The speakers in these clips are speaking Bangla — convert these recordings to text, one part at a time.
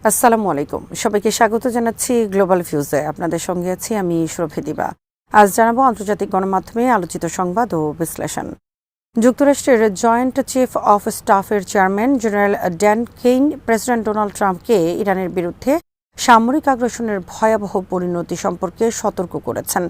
আসসালামু আলাইকুম। সবাইকে স্বাগত জানাচ্ছি গ্লোবাল ভিউজে। আপনাদের সঙ্গে আছি আমি সুরভি দিবা। আজ জানাবো আন্তর্জাতিক গণমাধ্যমে আলোচিত সংবাদ ও বিশ্লেষণ। যুক্তরাষ্ট্রের জয়েন্ট চিফ অফ স্টাফের chairman general Dan Caine president Donald ট্রাম্পকে ইরানের বিরুদ্ধে সামরিক আগ্রাসনের ভয়াবহ পরিণতি সম্পর্কে সতর্ক করেছেন।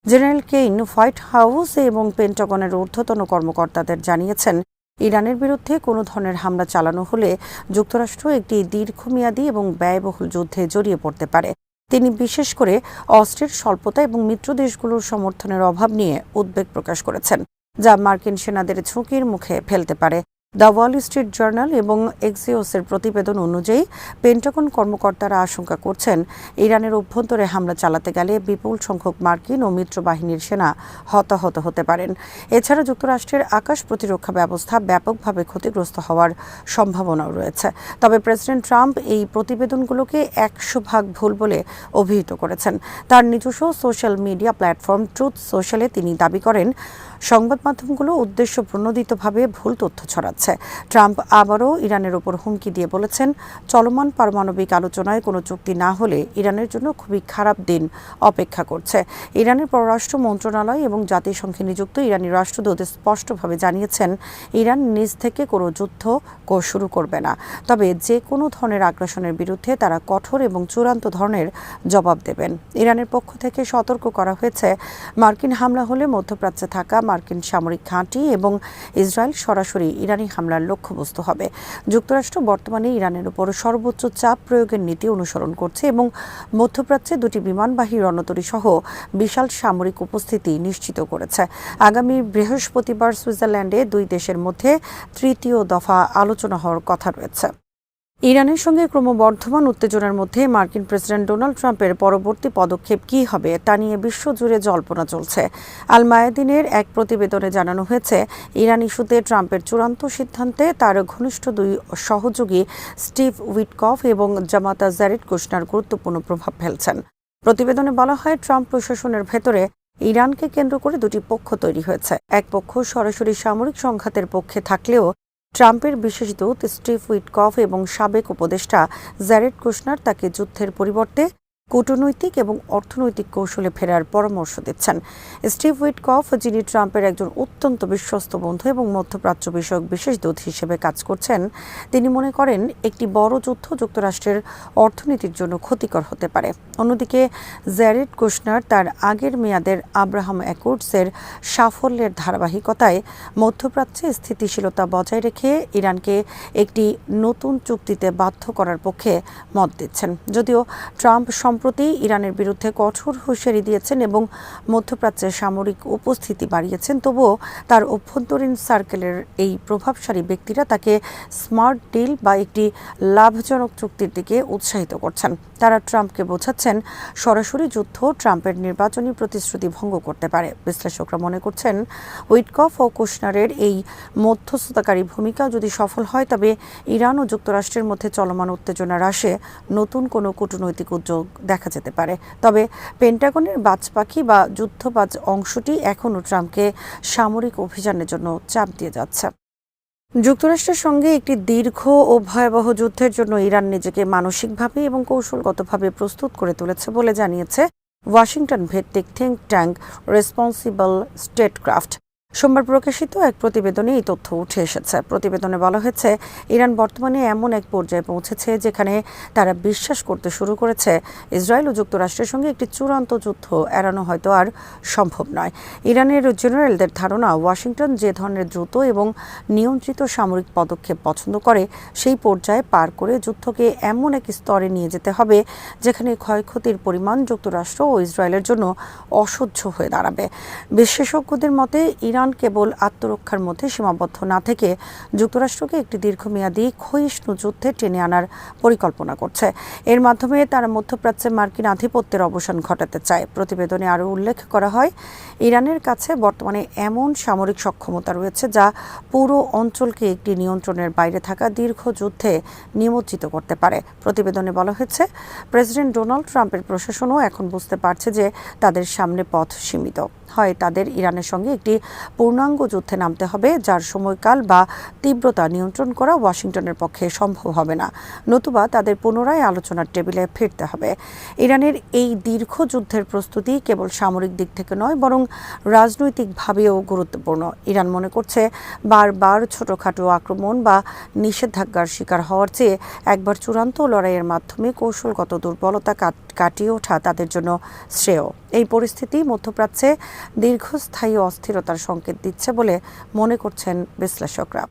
জেনারেল কেইন হোয়াইট হাউস এবং পেন্টাগনের ঊর্ধ্বতন কর্মকর্তাদের জানিয়েছেন, ইরানের বিরুদ্ধে কোনো ধরনের হামলা চালানো হলে যুক্তরাষ্ট্র একটি দীর্ঘমেয়াদী এবং ব্যয়বহুল যুদ্ধে জড়িয়ে পড়তে পারে। তিনি বিশেষ করে অস্ত্রের স্বল্পতা এবং মিত্র দেশগুলোর সমর্থনের অভাব নিয়ে উদ্বেগ প্রকাশ করেছেন, যা মার্কিন সেনাদের ঝুঁকির মুখে ফেলতে পারে। দ্য ওয়াল স্ট্রিট জার্নাল এবং এক্সিওসের প্রতিবেদন অনুযায়ী পেন্টাগন কর্মকর্তারা আশঙ্কা করছেন, ইরানের অভ্যন্তরে হামলা চালাতে গেলে বিপুল সংখ্যক মার্কিন ও মিত্র বাহিনীর সেনা হতাহত হতে পারেন। এছাড়া যুক্তরাষ্ট্রের আকাশ প্রতিরক্ষা ব্যবস্থা ব্যাপকভাবে ক্ষতিগ্রস্ত হওয়ার সম্ভাবনাও রয়েছে। তবে প্রেসিডেন্ট ট্রাম্প এই প্রতিবেদনগুলোকে 100% ভুল বলে অভিহিত করেছেন। তার নিজস্ব সোশ্যাল মিডিয়া প্ল্যাটফর্ম ট্রুথ সোশ্যালে তিনি দাবি করেন, সংবাদ মাধ্যমগুলো উদ্দেশ্য প্রণোদিতভাবে ভুল তথ্য ছড়াচ্ছে। ট্রাম্প আবারও ইরানের ওপর হুমকি দিয়ে বলেছেন, চলমান পারমাণবিক আলোচনায় কোনো চুক্তি না হলে ইরানের জন্য খুবই খারাপ দিন অপেক্ষা করছে। ইরানের পররাষ্ট্র মন্ত্রণালয় এবং জাতিসংঘে নিযুক্ত ইরানি রাষ্ট্রদূত স্পষ্টভাবে জানিয়েছেন, ইরান নিজ থেকে কোনো যুদ্ধ শুরু করবে না, তবে যে কোনো ধরনের আগ্রাসনের বিরুদ্ধে তারা কঠোর এবং চূড়ান্ত ধরনের জবাব দেবেন। ইরানের পক্ষ থেকে সতর্ক করা হয়েছে, মার্কিন হামলা হলে মধ্যপ্রাচ্যে থাকা মার্কিন সামরিক ঘাঁটি এবং ইসরায়েল সরাসরি ইরানি হামলার লক্ষ্যবস্তু হবে। যুক্তরাষ্ট্র বর্তমানে ইরানের উপর সর্বোচ্চ চাপ প্রয়োগের নীতি অনুসরণ করছে এবং মধ্যপ্রাচ্যে দুটি বিমানবাহী রণতরী সহ বিশাল সামরিক উপস্থিতি নিশ্চিত করেছে। আগামী বৃহস্পতিবার সুইজারল্যান্ডে দুই দেশের মধ্যে তৃতীয় দফা আলোচনা হওয়ার কথা রয়েছে। ইরানের সঙ্গে ক্রমবর্ধমান উত্তেজনার মধ্যে মার্কিন প্রেসিডেন্ট ডোনাল্ড ট্রাম্পের পরবর্তী পদক্ষেপ কী হবে তা নিয়ে বিশ্বজুড়ে জল্পনা চলছে। আল মায়াদিনের এক প্রতিবেদনে জানানো হয়েছে, ইরান ইস্যুতে ট্রাম্পের চূড়ান্ত সিদ্ধান্তে তার ঘনিষ্ঠ দুই সহযোগী স্টিভ উইটকফ এবং জামাতা জারেড কুশনার গুরুত্বপূর্ণ প্রভাব ফেলছেন। প্রতিবেদনে বলা হয়, ট্রাম্প প্রশাসনের ভেতরে ইরানকে কেন্দ্র করে দুটি পক্ষ তৈরি হয়েছে। এক পক্ষ সরাসরি সামরিক সংঘাতের পক্ষে থাকলেও ট্রাম্পের বিশেষ দূত স্টিভ উইটকফ এবং সাবেক উপদেষ্টা জারেড কুশনার তাকে যুদ্ধের পরিবর্তে কূটনৈতিক এবং অর্থনৈতিক কৌশলে ফেরার পরামর্শ দিচ্ছেন। স্টিভ উইটকফ, যিনি ট্রাম্পের একজন অত্যন্ত বিশ্বস্ত বন্ধু এবং মধ্যপ্রাচ্য বিষয়ক বিশেষ দূত হিসেবে কাজ করছেন, তিনি মনে করেন একটি বড় যুদ্ধ যুক্তরাষ্ট্রের অর্থনীতির জন্য ক্ষতিকর হতে পারে। অন্যদিকে জারেড কুশনার তার আগের মেয়াদের আব্রাহাম অ্যাকর্ডসের সাফল্যের ধারাবাহিকতায় মধ্যপ্রাচ্যে স্থিতিশীলতা বজায় রেখে ইরানকে একটি নতুন চুক্তিতে বাধ্য করার পক্ষে মত দিচ্ছেন। যদিও ট্রাম্প সম্প্রতি ইরানের বিরুদ্ধে কঠোর হুঁশিয়ারি দিয়েছেন এবং মধ্যপ্রাচ্যে সামরিক উপস্থিতি বাড়িয়েছেন, তবুও তার অভ্যন্তরীণ সার্কেলের এই প্রভাবশালী ব্যক্তিরা তাকে স্মার্ট ডিল বা একটি লাভজনক চুক্তির দিকে উৎসাহিত করছেন। তারা ট্রাম্পকে বোঝাচ্ছেন, সরাসরি যুদ্ধ ট্রাম্পের নির্বাচনী প্রতিশ্রুতি ভঙ্গ করতে পারে। বিশ্লেষকরা মনে করছেন, উইটকফ ও কুশনারের এই মধ্যস্থতাকারী ভূমিকা যদি সফল হয়, তবে ইরান ও যুক্তরাষ্ট্রের মধ্যে চলমান উত্তেজনা হ্রাসে নতুন কোনো কূটনৈতিক উদ্যোগ দেখা যেতে পারে। তবে পেন্টাগনের বাজপাখি বা যুদ্ধবাজ অংশটি এখনও ট্রাম্পকে সামরিক অভিযানের জন্য চাপ দিয়ে যাচ্ছে। যুক্তরাষ্ট্রের সঙ্গে একটি দীর্ঘ ও ভয়াবহ যুদ্ধের জন্য ইরান নিজেকে মানসিকভাবে এবং কৌশলগতভাবে প্রস্তুত করে তুলেছে বলে জানিয়েছে ওয়াশিংটন ভিত্তিক থিঙ্ক ট্যাঙ্ক রেসপন্সিবল স্টেটক্রাফট। সোমবার প্রকাশিত এক প্রতিবেদনে এই তথ্য উঠে এসেছে। প্রতিবেদনে বলা হয়েছে, ইরান বর্তমানে এমন এক পর্যায়ে পৌঁছেছে যেখানে তারা বিশ্বাস করতে শুরু করেছে, ইসরায়েল ও যুক্তরাষ্ট্রের সঙ্গে একটি চূড়ান্ত যুদ্ধ এড়ানো হয়তো আর সম্ভব নয়। ইরানের জেনারেলদের ধারণা, ওয়াশিংটন যে ধরনের দ্রুত এবং নিয়ন্ত্রিত সামরিক পদক্ষেপ পছন্দ করে, সেই পর্যায়ে পার করে যুদ্ধকে এমন এক স্তরে নিয়ে যেতে হবে যেখানে ক্ষয়ক্ষতির পরিমাণ যুক্তরাষ্ট্র ও ইসরায়েলের জন্য অসহ্য হয়ে দাঁড়াবে। বিশেষজ্ঞদের মতে, ইরান কেবল আত্মরক্ষার মধ্যে সীমাবদ্ধ না থেকে যুক্তরাষ্ট্রকে একটি দীর্ঘমেয়াদী ক্ষয়িষ্ণু যুদ্ধে টেনে আনার পরিকল্পনা করছে। এর মাধ্যমে তারা মধ্যপ্রাচ্যে মার্কিন আধিপত্যের অবসান ঘটাতে চায়। প্রতিবেদনে আরও উল্লেখ করা হয়, ইরানের কাছে বর্তমানে এমন সামরিক সক্ষমতা রয়েছে যা পুরো অঞ্চলকে একটি নিয়ন্ত্রণের বাইরে থাকা দীর্ঘ যুদ্ধে নিমজ্জিত করতে পারে। প্রতিবেদনে বলা হয়েছে, প্রেসিডেন্ট ডোনাল্ড ট্রাম্পের প্রশাসনও এখন বুঝতে পারছে যে তাদের সামনে পথ সীমিত। হয় তাদের ইরানের সঙ্গে একটি পূর্ণাঙ্গ যুদ্ধে নামতে হবে, যার সময়কাল বা তীব্রতা নিয়ন্ত্রণ করা ওয়াশিংটনের পক্ষে সম্ভব হবে না, নতুবা তাদের পুনরায় আলোচনার টেবিলে ফিরতে হবে। ইরানের এই দীর্ঘ যুদ্ধের প্রস্তুতি কেবল সামরিক দিক থেকে নয়, বরং রাজনৈতিকভাবেও গুরুত্বপূর্ণ। ইরান মনে করছে বারবার ছোটখাটো আক্রমণ বা নিষেধাজ্ঞার শিকার হওয়ার চেয়ে একবার চূড়ান্ত লড়াইয়ের মাধ্যমে কৌশলগত দুর্বলতা কাটিয়ে ওঠা তাদের জন্য শ্রেয়। এই পরিস্থিতি মধ্যপ্রাচ্যে দীর্ঘস্থায়ী অস্থিরতার সংকেত দিচ্ছে বলে মনে করছেন বিশ্লেষকরা।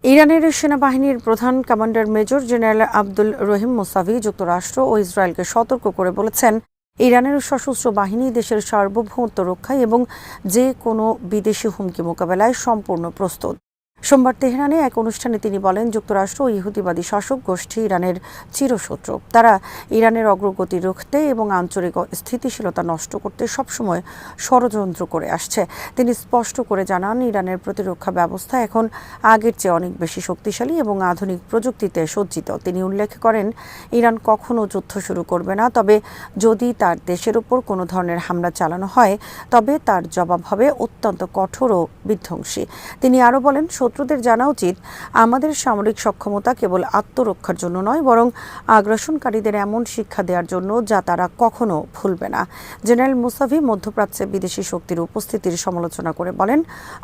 ইরানের সেনাবাহিনীর প্রধান কমান্ডার মেজর জেনারেল আব্দুল রহিম মুসাভি যুক্তরাষ্ট্র ও ইসরায়েলকে সতর্ক করে বলেছেন, ইরানের সশস্ত্র বাহিনী দেশের সার্বভৌমত্ব রক্ষায় এবং যে কোনো বিদেশি হুমকি মোকাবেলায় সম্পূর্ণ প্রস্তুত। সোমবার তেহরানে এক অনুষ্ঠানে তিনি বলেন, যুক্তরাষ্ট্র ও ইহুদিবাদী শাসক গোষ্ঠী ইরানের চিরশত্রু। তারা ইরানের অগ্রগতি রুখতে এবং আঞ্চলিক স্থিতিশীলতা নষ্ট করতে সবসময় ষড়যন্ত্র করে আসছে। তিনি স্পষ্ট করে জানান, ইরানের প্রতিরক্ষা ব্যবস্থা এখন আগের চেয়ে অনেক বেশি শক্তিশালী এবং আধুনিক প্রযুক্তিতে সজ্জিত। তিনি উল্লেখ করেন, ইরান কখনো যুদ্ধ শুরু করবে না, তবে যদি তার দেশের উপর কোনো ধরনের হামলা চালানো হয় তবে তার জবাব হবে অত্যন্ত কঠোর ও বিধ্বংসী। তিনি আরও বলেন, শত্রুদের জানা উচিত আমাদের সামরিক সক্ষমতা কেবল আত্মরক্ষার জন্য নয়, বরং আগ্রাসনকারীদের এমন শিক্ষা দেওয়ার জন্য যা তারা কখনো ভুলবে না। জেনারেল মুসাভি মধ্যপ্রাচ্যে বিদেশি শক্তির উপস্থিতির সমালোচনা করে বলেন,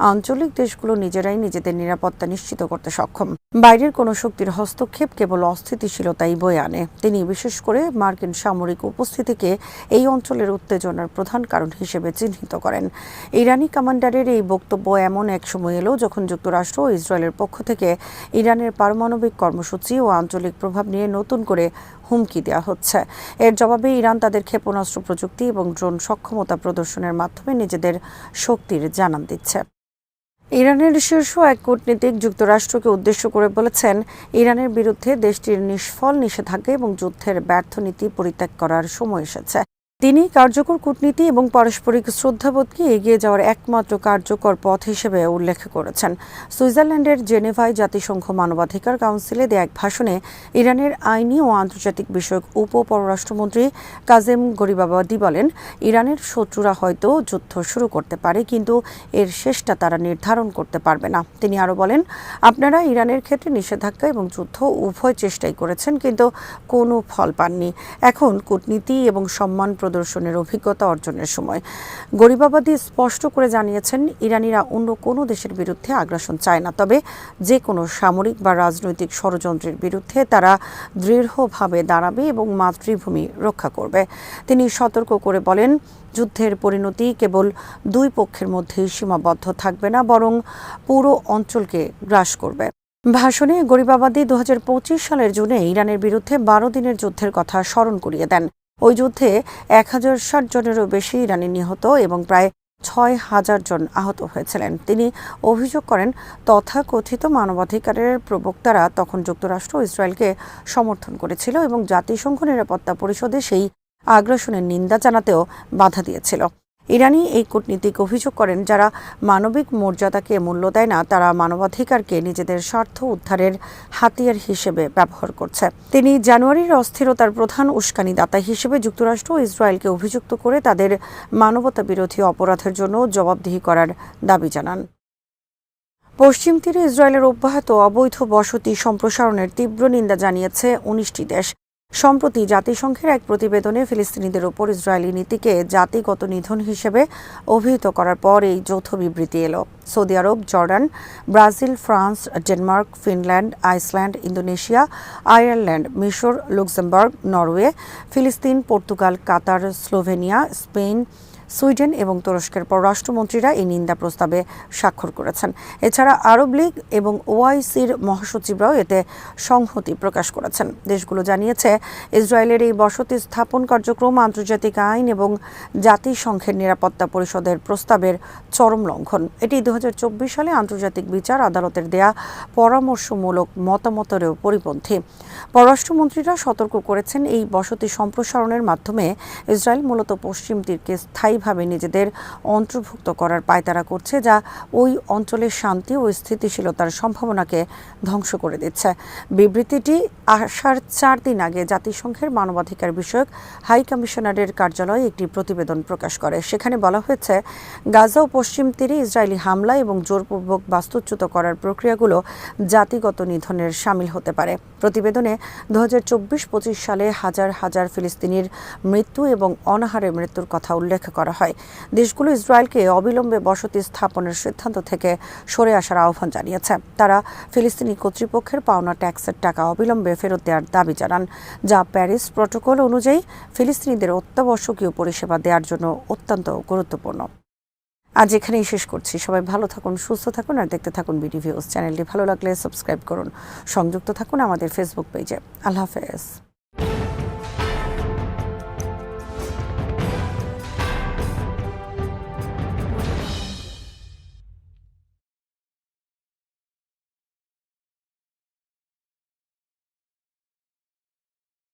আঞ্চলিক দেশগুলো নিজেরাই নিজেদের নিরাপত্তা নিশ্চিত করতে সক্ষম। বাইরের কোনো শক্তির হস্তক্ষেপ কেবল অস্থিতিশীলতাই বয়ে আনে। তিনি বিশেষ করে মার্কিন সামরিক উপস্থিতিকে এই অঞ্চলের উত্তেজনার প্রধান কারণ হিসেবে চিহ্নিত করেন। ইরানি কমান্ডারের এই বক্তব্য এমন এক সময় এলো যখন যুক্তরাষ্ট্র ও ইসরায়েলের পক্ষ থেকে ইরানের পারমাণবিক কর্মসূচি ও আঞ্চলিক প্রভাব নিয়ে নতুন করে হুমকি দেওয়া হচ্ছে। এর জবাবে ইরান তাদের ক্ষেপণাস্ত্র প্রযুক্তি এবং ড্রোন সক্ষমতা প্রদর্শনের মাধ্যমে নিজেদের শক্তির জানান দিচ্ছে। ইরানের শীর্ষ এক কূটনীতিক যুক্তরাষ্ট্রকে উদ্দেশ্য করে বলেছেন, ইরানের বিরুদ্ধে দেশটির নিষ্ফল নিষেধাজ্ঞা এবং যুদ্ধের ব্যর্থ নীতি পরিত্যাগ করার সময় এসেছে। তিনি কার্যকর কূটনীতি এবং পারস্পরিক শ্রদ্ধাবোধকে এগিয়ে যাওয়ার একমাত্র কার্যকর পথ হিসেবে উল্লেখ করেছেন। সুইজারল্যান্ডের জেনেভায় জাতিসংঘ মানবাধিকার কাউন্সিলে দেয়া এক ভাষণে ইরানের আইনি ও আন্তর্জাতিক বিষয়ক উপ-পররাষ্ট্রমন্ত্রী কাজেম গরিবাবাদি বলেন, ইরানের শত্রুরা হয়তো যুদ্ধ শুরু করতে পারে, কিন্তু এর শেষটা তারা নির্ধারণ করতে পারবে না। তিনি আরও বলেন, আপনারা ইরানের ক্ষেত্রে নিষেধাজ্ঞা এবং যুদ্ধ উভয় চেষ্টাই করেছেন, কিন্তু কোনো ফল পাননি। এখন কূটনীতি এবং সম্মান প্রদর্শনের অভিজ্ঞতা অর্জনের সময়। গরিবাবাদী স্পষ্ট করে জানিয়েছেন, ইরানিরা অন্য কোনো দেশের বিরুদ্ধে আগ্রাসন চায় না, তবে যে কোনো সামরিক বা রাজনৈতিক ষড়যন্ত্রের বিরুদ্ধে তারা দৃঢ়ভাবে দাঁড়াবে এবং মাতৃভূমি রক্ষা করবে। তিনি সতর্ক করে বলেন, যুদ্ধের পরিণতি কেবল দুই পক্ষের মধ্যেই সীমাবদ্ধ থাকবে না, বরং পুরো অঞ্চলকে গ্রাস করবে। ভাষণে গরিবাবাদী 2025 সালের জুনে ইরানের বিরুদ্ধে 12 দিনের যুদ্ধের কথা স্মরণ করিয়ে দেন। ওই যুদ্ধে 1060 জনেরও বেশি ইরানি নিহত এবং প্রায় 6000 জন আহত হয়েছিলেন। তিনি অভিযোগ করেন, তথাকথিত মানবাধিকারের প্রবক্তারা তখন যুক্তরাষ্ট্র ও ইসরায়েলকে সমর্থন করেছিল এবং জাতিসংঘ নিরাপত্তা পরিষদে সেই আগ্রাসনের নিন্দা জানাতেও বাধা দিয়েছিল। ইরানি এই কূটনীতিক অভিযোগ করেন, যারা মানবিক মর্যাদাকে মূল্য দেয় না তারা মানবাধিকারকে নিজেদের স্বার্থ উদ্ধারের হাতিয়ার হিসেবে ব্যবহার করছে। তিনি জানুয়ারির অস্থিরতার প্রধান উস্কানিদাতা হিসেবে যুক্তরাষ্ট্র ও ইসরায়েলকে অভিযুক্ত করে তাদের মানবতা বিরোধী অপরাধের জন্য জবাবদিহি করার দাবি জানান। পশ্চিম তীরে ইসরায়েলের অব্যাহত অবৈধ বসতি সম্প্রসারণের তীব্র নিন্দা জানিয়েছে 19টি দেশ। সম্প্রতি জাতিসংঘের এক প্রতিবেদনে ফিলিস্তিনিদের ওপর ইসরায়েলি নীতিকে জাতিগত নিধন হিসেবে অভিহিত করার পর এই যৌথ বিবৃতি এলো। সৌদি আরব, Jordan, Brazil, France, Denmark, Finland, Iceland, Indonesia, Ireland, মিশর, লুক্সেমবার্গ, নরওয়ে, ফিলিস্তিন, Portugal, Qatar, Slovenia, Spain, Sweden এবং তুরস্কের পররাষ্ট্রমন্ত্রীরা এই নিন্দা প্রস্তাবে স্বাক্ষর করেছেন। এছাড়া আরব লীগ এবং ওআইসির মহাসচিবরাও এতে সংহতি প্রকাশ করেছেন। দেশগুলো জানিয়েছে, ইসরায়েলের এই বসতি স্থাপন কার্যক্রম আন্তর্জাতিক আইন এবং জাতিসংঘের নিরাপত্তা পরিষদের প্রস্তাবের চরম লঙ্ঘন। এটি 2024 সালে আন্তর্জাতিক বিচার আদালতের দেয়া পরামর্শমূলক মতামতেরও পরিপন্থী। পররাষ্ট্রমন্ত্রীরা সতর্ক করেছেন, এই বসতি সম্প্রসারণের মাধ্যমে ইসরায়েল মূলত পশ্চিম তীরকে স্থায়ী স্থায়ীভাবে নিজেদের অন্তর্ভুক্ত করার পায়তারা করছে, যা ওই অঞ্চলের শান্তি ও স্থিতিশীলতার সম্ভাবনাকে ধ্বংস করে দিচ্ছে। বিবৃতিটি আসার 4 দিন আগে জাতিসংঘের মানবাধিকার বিষয়ক হাই কমিশনারের কার্যালয় একটি প্রতিবেদন প্রকাশ করে। সেখানে বলা হয়েছে, গাজা ও পশ্চিম তীরে ইসরায়েলি হামলা এবং জোরপূর্বক বাস্তুচ্যুত করার প্রক্রিয়াগুলো জাতিগত নিধনের শামিল হতে পারে। প্রতিবেদনে 2024-25 সালে হাজার হাজার ফিলিস্তিনির মৃত্যু এবং অনাহারে মৃত্যুর কথা উল্লেখ করা হয়। দেশগুলো ইসরায়েলকে অবিলম্বে বসতি স্থাপনের সিদ্ধান্ত থেকে সরে আসার আহ্বান জানিয়েছে। তারা ফিলিস্তিনি কর্তৃপক্ষের পাওনা ট্যাক্সের টাকা অবিলম্বে ফেরত দেওয়ার দাবি জানান, যা প্যারিস প্রটোকল অনুযায়ী ফিলিস্তিনিদের অত্যাবশ্যকীয় পরিষেবা দেওয়ার জন্য অত্যন্ত গুরুত্বপূর্ণ। আজ এখানেই শেষ করছি। সবাই ভালো থাকুন, সুস্থ থাকুন আর দেখতে থাকুন বিডি ভিউজ। চ্যানেলটি ভালো লাগলে সাবস্ক্রাইব করুন, সংযুক্ত থাকুন আমাদের ফেসবুক পেজে। আল্লাহ হাফেজ।